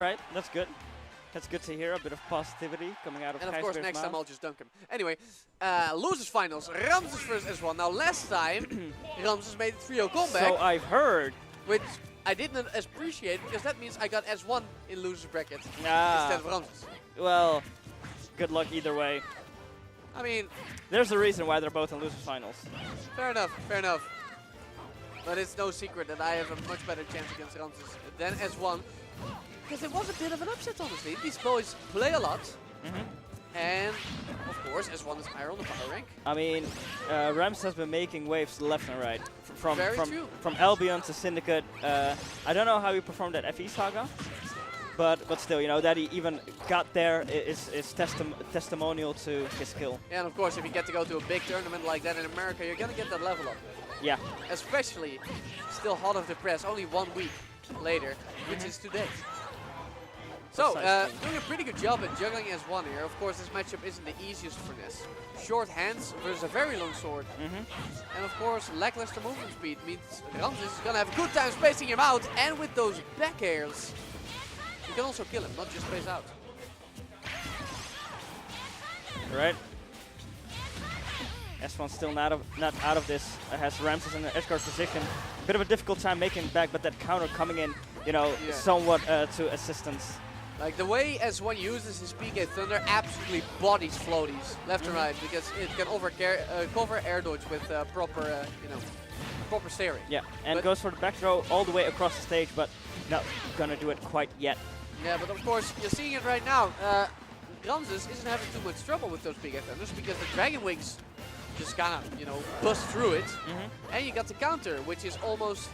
Right, that's good. That's good to hear. A bit of positivity coming out of And of course, Kaiser's next mouth. time I'll just dunk him. Anyway, losers finals. Ramses versus S1. Now, last time, Ramses made a 3-0 comeback. So I've heard. Which I didn't appreciate, because that means I got S1 in losers bracket Ah, instead of Ramses. well, good luck either way. I mean, There's a reason why they're both in losers finals. fair enough, fair enough. But it's no secret that I have a much better chance against Ramses than S1. Because it was a bit of an upset, honestly. These boys play a lot. And, of course, S1 is higher on the power rank. I mean, Ramses has been making waves left and right. Very true. From Albion to Syndicate. I don't know how he performed at FE Saga. But still, you know, that he even got there is testimonial to his skill. And of course, if you get to go to a big tournament like that in America, you're going to get that level up. Yeah. Especially still hot off the press, only 1 week later, which is today. So, doing a pretty good job at juggling S1 here. Of course, this matchup isn't the easiest for Ness. Short hands versus a very long sword. And of course, lackluster movement speed means Ramses is going to have a good time spacing him out. And with those back airs, you can also kill him, not just space out. Right. S1 still not out of this. Has Ramses in an edgeguard position. Bit of a difficult time making it back, but that counter coming in, you know, somewhat to assistance. Like the way S1 uses his PK Thunder absolutely bodies floaties left and right, because it can cover air dodge with proper, you know, proper steering. Yeah, and goes for the back throw all the way across the stage, but not gonna do it quite yet. Yeah, but of course you're seeing it right now. Ramses isn't having too much trouble with those PK Thunders because the Dragon Wings just kind of, you know, bust through it. And you got the counter, which is almost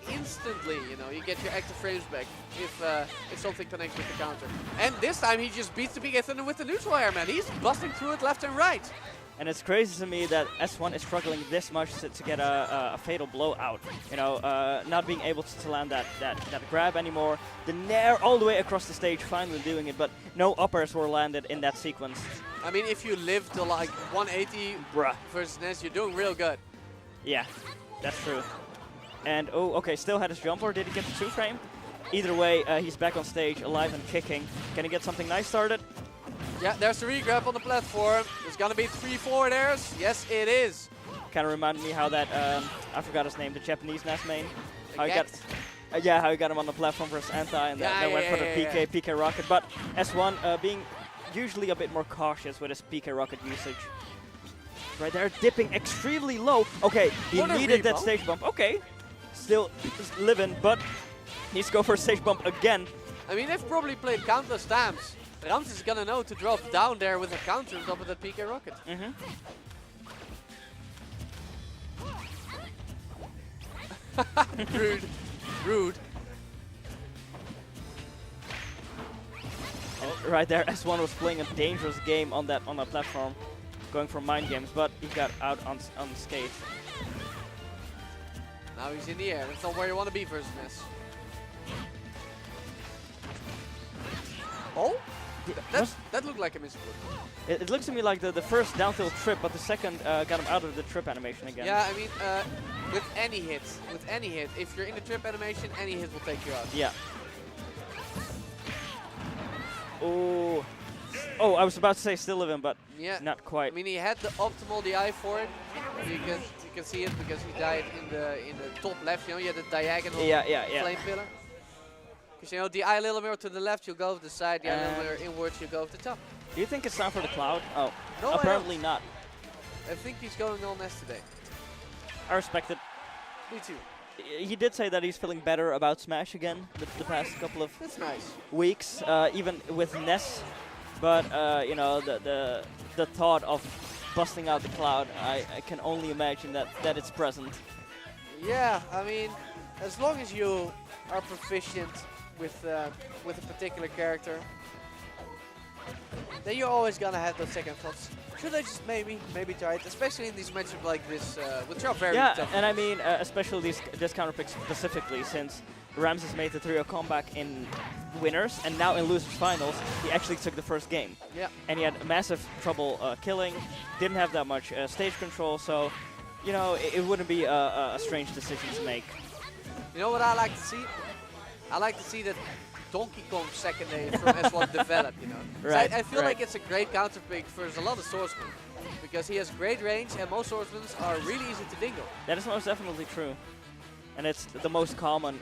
instantly, you know, you get your active frames back if something connects with the counter. And this time he just beats the PK Thunder with the neutral air, man. He's busting through it left and right. And it's crazy to me that S1 is struggling this much to get a fatal blowout. You know, not being able to land that grab anymore. The nair all the way across the stage, finally doing it, but no uppers were landed in that sequence. I mean, if you live to like 180 versus Ness, you're doing real good. Yeah, that's true. And, oh, okay, still had his jump, or did he get the 2-frame? Either way, he's back on stage, alive and kicking. Can he get something nice started? Yeah, there's the regrab on the platform. There's going to be 3 forward airs. Yes, it is. Kind of reminded me how that, I forgot his name, the Japanese Ness main. How he got, how he got him on the platform versus Anti, and then went for the PK Rocket. But S1 being usually a bit more cautious with his PK Rocket usage. Right there, dipping extremely low. Okay, he needed that stage bump. Okay, still living, but he's go for a stage bump again. I mean, they've probably played countless times. Ramses is gonna know to drop down there with a counter on top of that PK Rocket. Rude. Rude. And right there, S1 was playing a dangerous game on that platform, going for mind games, but he got out unscathed. Now he's in the air. That's not where you want to be versus Ness. Oh? That looked like a misclick. It looks to me like the first down tilt trip, but the second got him out of the trip animation again. Yeah, I mean, with any hit, if you're in the trip animation, any hit will take you out. Yeah. Oh. Oh, I was about to say still living, but not quite. I mean, he had the optimal DI for it. You can see it because he died in the top left. You know, you had the diagonal flame pillar. Because, you know, the eye a little more to the left, you'll go to the side. The eye a little more inwards, you go to the top. Do you think it's time for the cloud? Oh, no, apparently not. I think he's going on Ness today. I respect it. Me too. He did say that he's feeling better about Smash again the past couple of weeks, even with Ness. But, you know, the thought of busting out the cloud, I can only imagine that it's present. Yeah, I mean, as long as you are proficient with a particular character, then you're always gonna have those second thoughts. Should I just maybe try it, especially in these matchups like this, which are very tough. Yeah, and I mean, especially this Counterpick specifically, since Ramses made the 3-0 comeback in winners, and now in losers finals, he actually took the first game. Yeah. And he had massive trouble killing, didn't have that much stage control, so, you know, it wouldn't be a strange decision to make. You know what I like to see? I like to see that Donkey Kong secondary from S1 developed, you know. Right, So I feel right. like it's a great counter pick for a lot of swordsmen because he has great range and most swordsmen are really easy to dingle. That is most definitely true. And it's the most common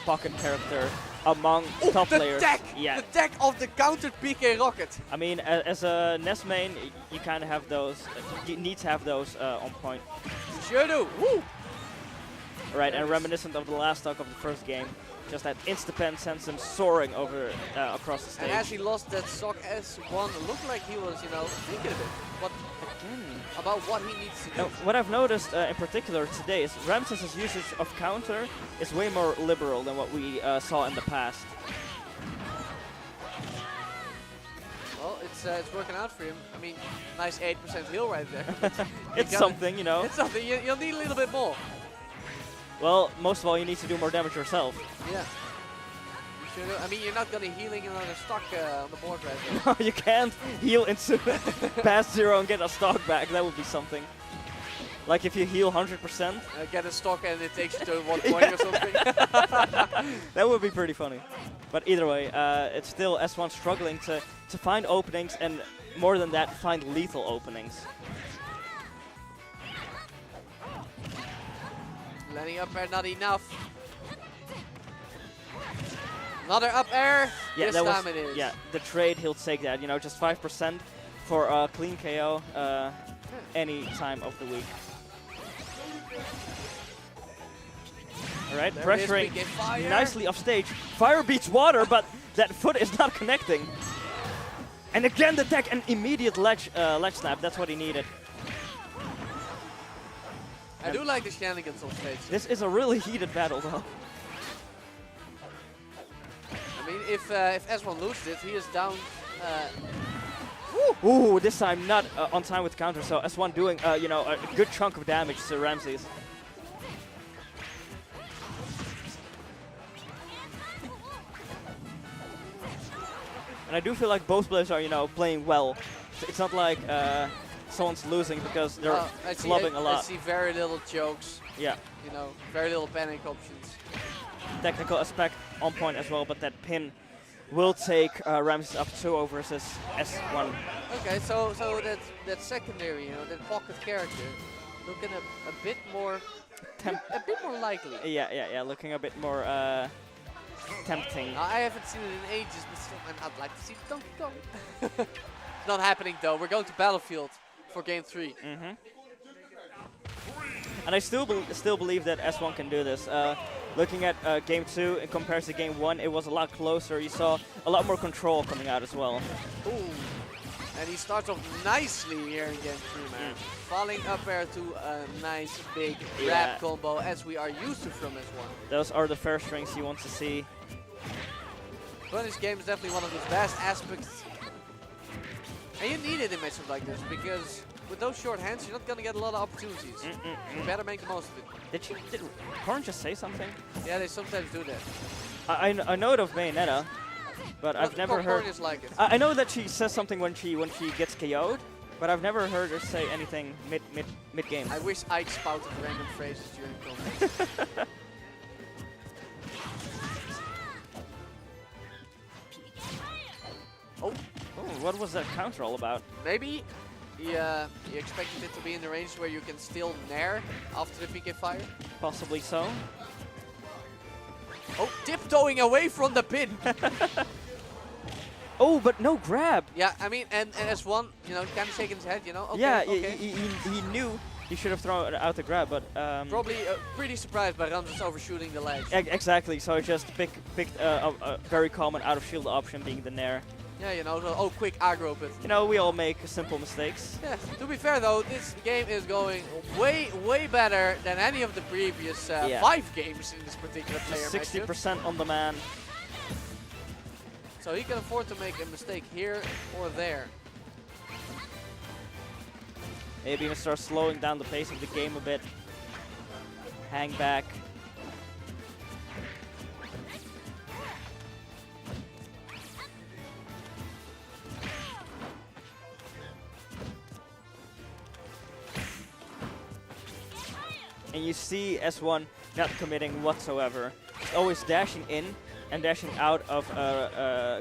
pocket character among top players. Yeah. The deck of the counter PK Rocket. I mean, as a Ness main, you kind of have those. You need to have those on point. Sure do. Woo! Right, and reminiscent of the last stock of the first game, just that insta-pen sends him soaring over across the stage. And as he lost that stock S1, it looked like he was, you know, thinking a bit about what he needs to do. Now, what I've noticed in particular today is Ramses' usage of counter is way more liberal than what we saw in the past. Well, it's working out for him. I mean, nice 8% heal right there. It's something, you know. It's something. You'll need a little bit more. Well, most of all, you need to do more damage yourself. Yeah. You sure do. I mean, you're not gonna healing another stock on the board right now. No, you can't heal into past 0 and get a stock back. That would be something. Like if you heal 100%. Get a stock and it takes you to 1 point or something. That would be pretty funny. But either way, it's still S1 struggling to find openings and more than that, find lethal openings. Landing up air, not enough. Another up air. Yeah, this that time was, it is. yeah, the trade, he'll take that. You know, just 5% for a clean KO any time of the week. All right, There pressuring it is, fire. nicely off stage. Fire beats water, but that foot is not connecting. And again the tech, an immediate ledge snap. That's what he needed. I do like the shenanigans on stage. This is a really heated battle, though. I mean, if S1 loses it, he is down. Ooh, this time not on time with counter. So S1 doing, you know, a good chunk of damage to Ramses. And I do feel like both players are, you know, playing well. It's not like someone's losing because they're clubbing a lot. I see very little jokes. Yeah. You know, very little panic options. Technical aspect on point as well, but that pin will take Ramses up 2-0 versus S1. Okay, so that secondary, you know, that pocket character, looking a bit more, a bit more likely. Yeah, looking a bit more tempting. I haven't seen it in ages, but still, I'd like to see Donkey Kong. Not happening though. We're going to Battlefield for Game 3. And I still believe that S1 can do this. Looking at Game 2 in comparison to Game 1, it was a lot closer. You saw a lot more control coming out as well. Ooh. And he starts off nicely here in Game 3, man. Falling up air to a nice big grab combo as we are used to from S1. Those are the first strings you want to see. But this game is definitely one of his best aspects. And you need it in matches like this because with those short hands, you're not going to get a lot of opportunities. You better make the most of it. Did Corrin just say something? Yeah, they sometimes do that. I know it of Bayonetta, but I've never heard. Corrin is like it. I know that she says something when she gets KO'd, but I've never heard her say anything mid game. I wish Ike spouted random phrases during combat. Oh, what was that counter all about? Maybe he expected it to be in the range where you can still nair after the PK fire. Possibly so. Oh, tiptoeing away from the pin. Oh, but no grab. Yeah, I mean, and S1, you know, kind of shaking his head, you know. Okay, yeah, okay. he knew he should have thrown out the grab, but probably pretty surprised by Ramses overshooting the ledge. Exactly. So he just picked a very common out of shield option, being the nair. Yeah, you know, so, quick aggro, but you know, we all make simple mistakes. Yeah, to be fair though, this game is going way better than any of the previous 5 games in this particular player matchup. 60% on the man. So he can afford to make a mistake here or there. Maybe even start slowing down the pace of the game a bit. Hang back. And you see S1 not committing whatsoever. He's always dashing in, and dashing out of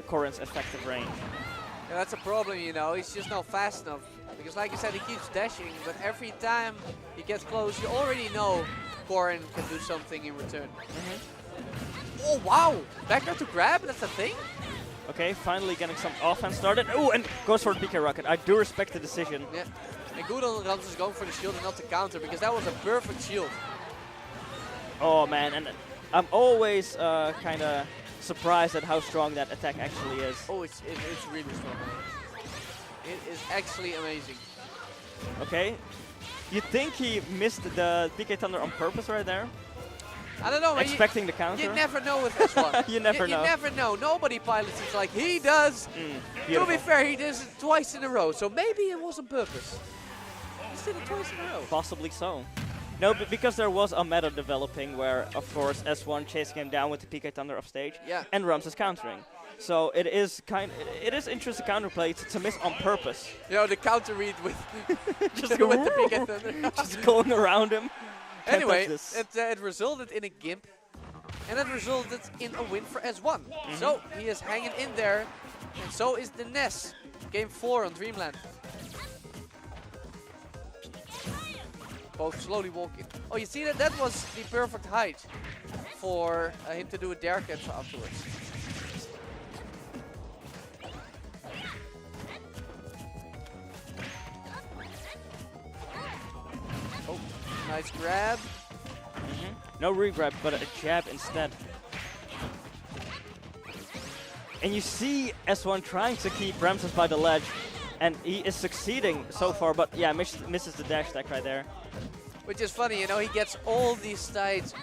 Corrin's effective range. Yeah, that's a problem, you know. He's just not fast enough. Because like you said, he keeps dashing, but every time he gets close, you already know Corrin can do something in return. Oh, wow! Back there to grab, that's a thing? Okay, finally getting some offense started. Oh, and goes for the PK Rocket. I do respect the decision. Yeah. And good on Ramses going for the shield and not the counter, because that was a perfect shield. Oh, man, and I'm always kind of surprised at how strong that attack actually is. Oh, it's really strong. It is actually amazing. Okay. You think he missed the PK Thunder on purpose right there? I don't know, man. Expecting the counter? You never know with this one. You never know. You never know. Nobody pilots it like he does. To be fair, he does it twice in a row, so maybe it was on purpose. He did it twice in a row. Possibly so. No, but because there was a meta developing where, of course, S1 chasing him down with the PK Thunder off stage, and Ramses countering. So it is interesting counterplay to miss on purpose. You know, the counter read with just with the PK Thunder. Just going around him. Anyway, it resulted in a gimp, and it resulted in a win for S1. So he is hanging in there, and so is the Ness. Game 4 on Dreamland. Both slowly walking. Oh, you see that? That was the perfect height for him to do a dare catch afterwards. Oh, nice grab. No re-grab, but a jab instead. And you see S1 trying to keep Ramses by the ledge, and he is succeeding so far, but yeah, misses the dash attack right there. Which is funny, you know, he gets all these tight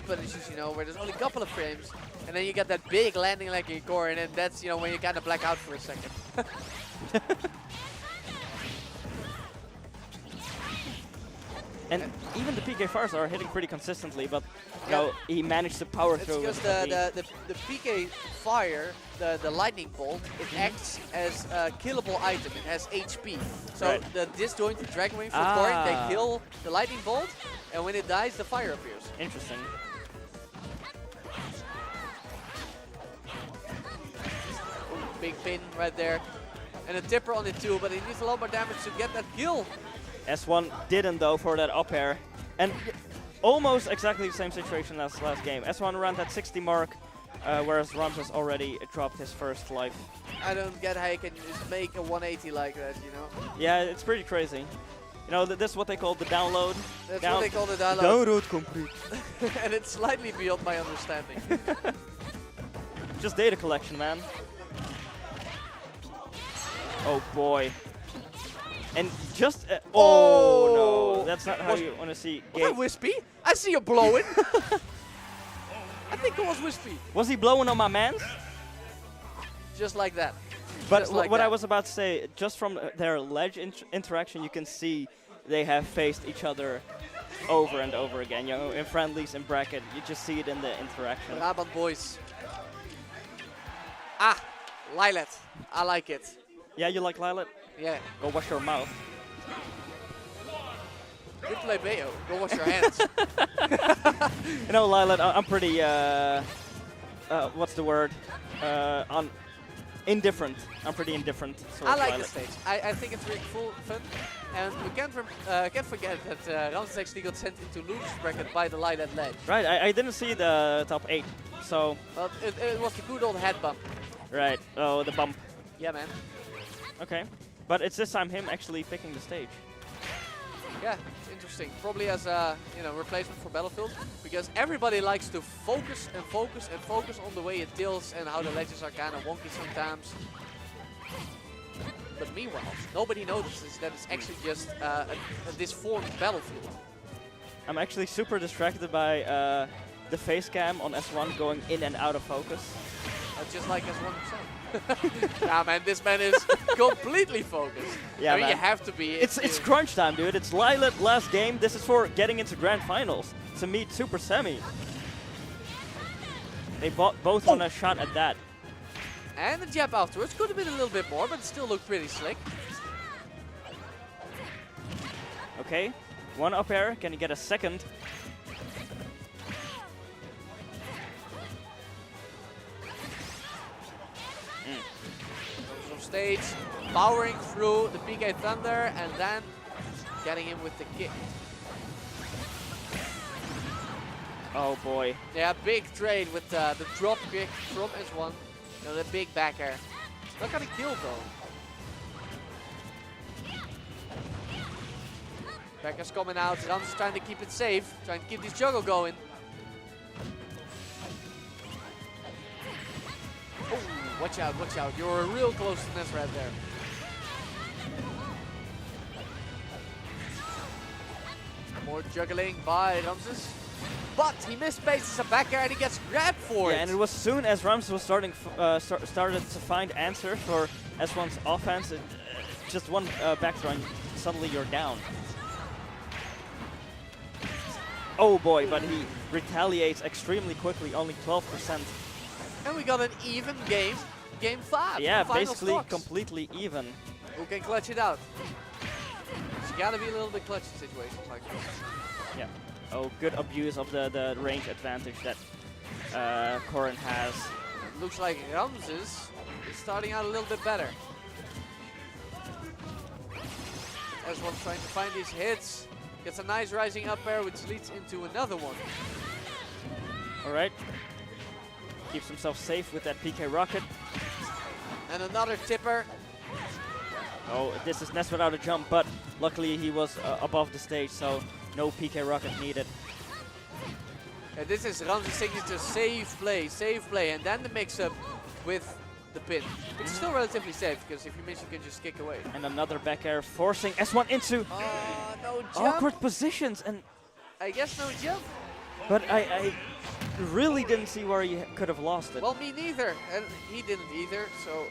punishes, you know, where there's only a couple of frames, and then you get that big landing like in Corrin, and that's, you know, when you kind of black out for a second. And even the PK Fires are hitting pretty consistently, but you know, he managed to power through. It's because the PK Fire, the lightning bolt, it acts as a killable item. It has HP. So the disjointed Dragon Wing from Corrin, they kill the lightning bolt, and when it dies, the fire appears. Interesting. Ooh, big pin right there. And a tipper on it too, but he needs a lot more damage to get that kill. S1 didn't though for that up air. And almost exactly the same situation as last game. S1 around that 60 mark, whereas Ramses already dropped his first life. I don't get how you can just make a 180 like that, you know? Yeah, it's pretty crazy. You know, this is what they call the download. That's what they call the download. Download complete. And it's slightly beyond my understanding. Just data collection, man. Oh boy. And just oh no, that's not how you want to see. Was that Wispy? I see you blowing. I think it was Wispy. Was he blowing on my man? Just like that. But what I was about to say, just from their ledge interaction, you can see they have faced each other over and over again. You know, in friendlies, in bracket, you just see it in the interaction. Brabant boys. Ah, Lilat. I like it. Yeah, you like Lilat? Yeah. Go wash your mouth. Good play, Bayo. Go wash your hands. You know, Lilat, I'm pretty, what's the word? Indifferent. I'm pretty indifferent. I like the stage. I think it's really fun. And we can't forget that Ramses actually got sent into loser's bracket by the Lilat ledge. Right, I didn't see the top 8, so... But it was the good old head bump. Right, oh, the bump. Yeah, man. Okay, but it's this time him actually picking the stage. Yeah, it's interesting. Probably as a replacement for Battlefield, because everybody likes to focus and focus and focus on the way it tilts and how the ledges are kind of wonky sometimes. But meanwhile, nobody notices that it's actually just a disformed Battlefield. I'm actually super distracted by the face cam on S1 going in and out of focus. Just like S1 himself. Nah, man, this man is completely focused. Yeah, I mean, man. you have to be. It's crunch time, dude. It's Lilat last game. This is for getting into grand finals to meet Super Semi. They both want a shot at that. And the jab afterwards could have been a little bit more, but it still looked pretty slick. Okay, one up air. Can he get a second? Goes off stage, powering through the PK Thunder, and then getting him with the kick. Oh boy. Yeah, big trade with the drop kick from S1. The big back air. Not gonna kill though. Back air's coming out. Ramses trying to keep it safe, trying to keep this juggle going. Oh, watch out, watch out. You're real close to Ness right there. More juggling by Ramses. But he misplaces a back air and he gets grabbed for it. Yeah, and it was soon as Ramses was started to find answers for S1's offense. Just one back throw and suddenly you're down. Oh boy, but he retaliates extremely quickly, only 12%. And we got an even game, game 5. Yeah, final basically stocks. completely even. Who can clutch it out? It's gotta be a little bit clutch in situations like this. Yeah. Oh, good abuse of the range advantage that Corrin has. It looks like Ramses is starting out a little bit better. S1 trying to find these hits. Gets a nice rising up air, which leads into another one. Alright. Keeps himself safe with that PK rocket. And another tipper. Oh, this is Ness without a jump, but luckily he was above the stage, so no PK rocket needed. And this is Ramses' signature save play, and then the mix-up with the pin. Which is still relatively safe, because if you miss, you can just kick away. And another back air forcing S1 into no jump. awkward positions, and I guess no jump. but I really didn't see where he could have lost it. Well, me neither, and he didn't either, so